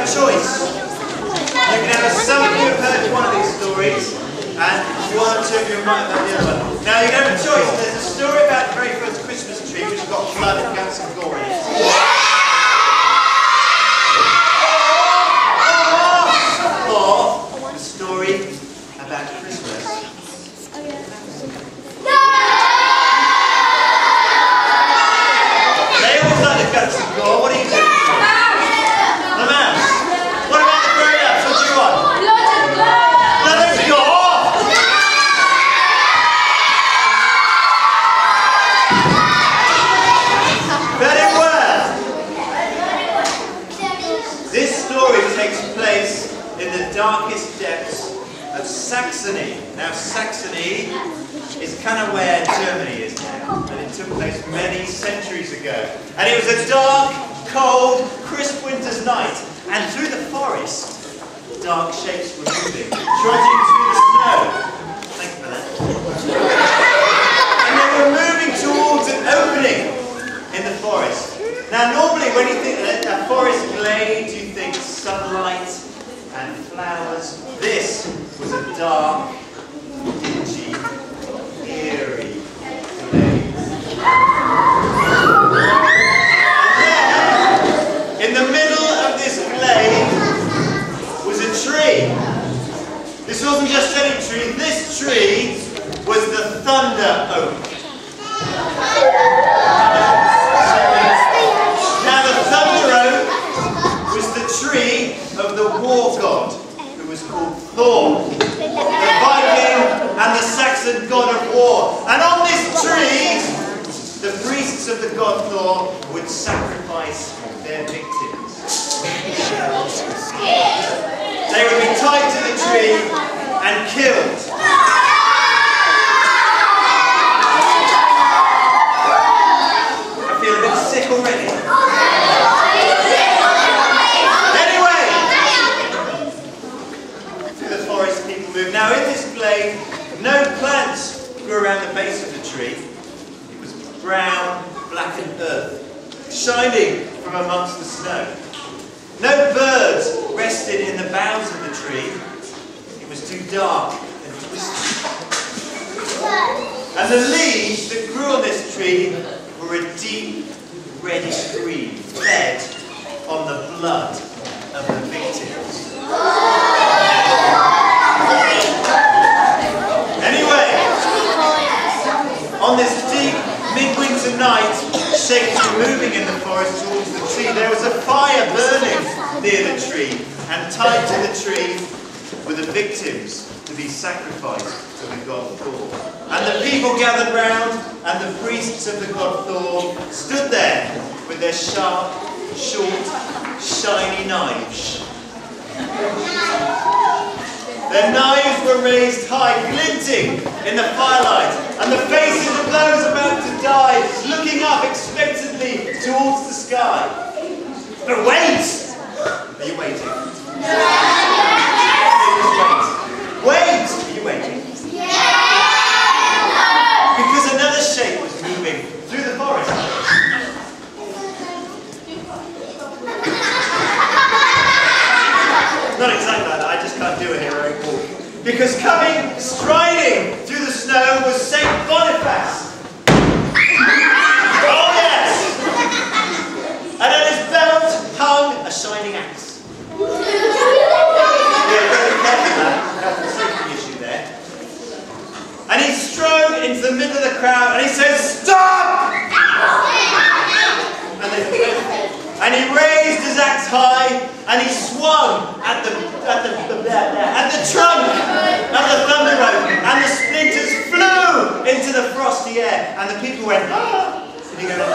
a choice. You can have some of you have heard one of these stories, and one or two of you might have heard the other one. Now you can have a choice. There's a story about the very first Christmas tree which has got blood and guts and gore in it. Or the story about Christmas. They always like the guts and gore. What do you do? The mouse. What about the grown-ups? What do you want? Blood and gore. Very well. This story takes place in the darkest depths of Saxony. Now Saxony is kind of where Germany is now, and it took place many centuries ago. And it was a dark, cold, crisp winter's night, and through the forest, dark shapes were moving, trotting through the snow. Thank you for that. And they were moving towards an opening in the forest. Now normally when you think a forest glade, you think sunlight and flowers. This was a dark, dingy, eerie glade. And there, in the middle of this glade, was a tree. This wasn't just any tree, this tree was the thunder oak. Now the thunder oak was the tree of the war god, who was called Thor, the Viking and the Saxon god of war. And on this tree, the priests of the god Thor would sacrifice their victims. They would be tied to the tree and killed. I feel a bit sick already. Now in this glade, no plants grew around the base of the tree. It was brown, blackened earth, shining from amongst the snow. No birds rested in the boughs of the tree. It was too dark and twisted. And the leaves that grew on this tree were a deep reddish green, fed on the blood of the victims. Anyway, on this deep midwinter night, shapes were moving in the forest towards the tree. There was a fire burning near the tree, and tied to the tree were the victims to be sacrificed to the god Thor. And the people gathered round, and the priests of the god Thor stood there with their sharp, short, shiny knives. Their knives were raised high, glinting in the firelight, and the faces of those about to die looking up expectantly towards the sky. But wait! Are you waiting? Wait! Are you waiting? Because another shape was moving through the forest. Not exactly like that, I just can't do a heroic walk. Because coming, striding through the snow was Saint Boniface. Oh yes! And at his belt hung a shining axe. Yeah, very careful that. Health and safety issue there. And he strode into the middle of the crowd and he said, "Stop!" And they fled. And he raised his axe high, and he swung at the trunk of the thunder oak, and the splinters flew into the frosty air, and the people went, "Ah!" And he goes, "Don't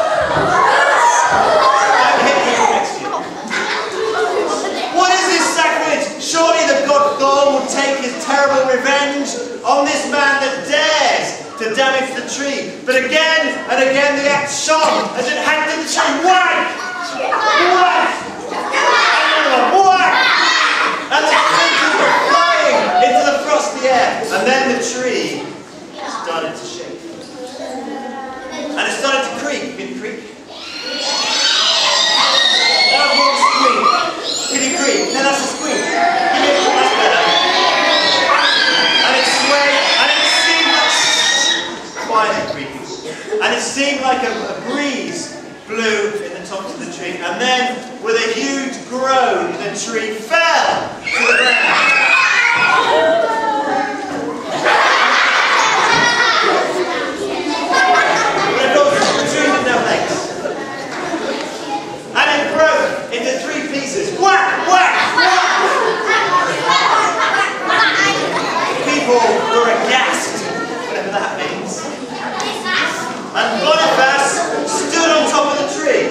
hit people next to you." What is this sacrilege? Surely the god Thor will take his terrible revenge on this man that dares to damage the tree. But again and again the axe shone as it hacked at the tree. Whack! Whack! Whack! And the splinters were flying into the frosty air. And then the tree started to shake. And it started to creak. Can you creak? Can you creak? grown, the tree fell to the ground. But of course, the tree didn't have legs. And it broke into 3 pieces. Whack, whack, whack! People were aghast, whatever that means. And Boniface stood on top of the tree.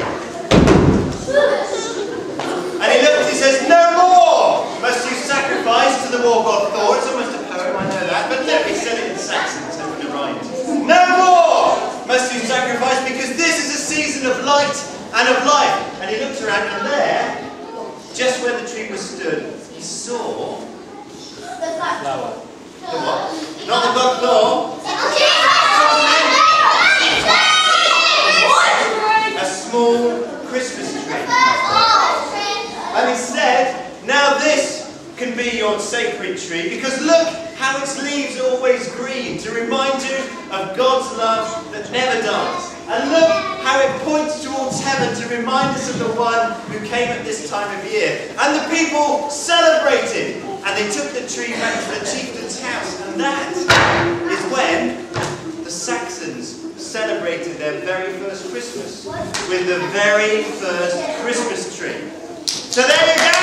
And he looked, he says, "No more must you sacrifice to the war god Thor." It's almost a poem, I know that. But look, he said it in Saxon, so it rhymed. "No more must you sacrifice, because this is a season of light and of life." And he looked around, and there, just where the tree was stood, he saw the flower. The what? Not the god Thor. A small Christmas tree. And he said, "Now this can be your sacred tree, because look how its leaves are always green, to remind you of God's love that never dies. And look how it points towards heaven to remind us of the one who came at this time of year." And the people celebrated, and they took the tree back to the chieftain's house. And that is when the Saxons celebrated their very first Christmas with the very first Christmas tree. So there you go!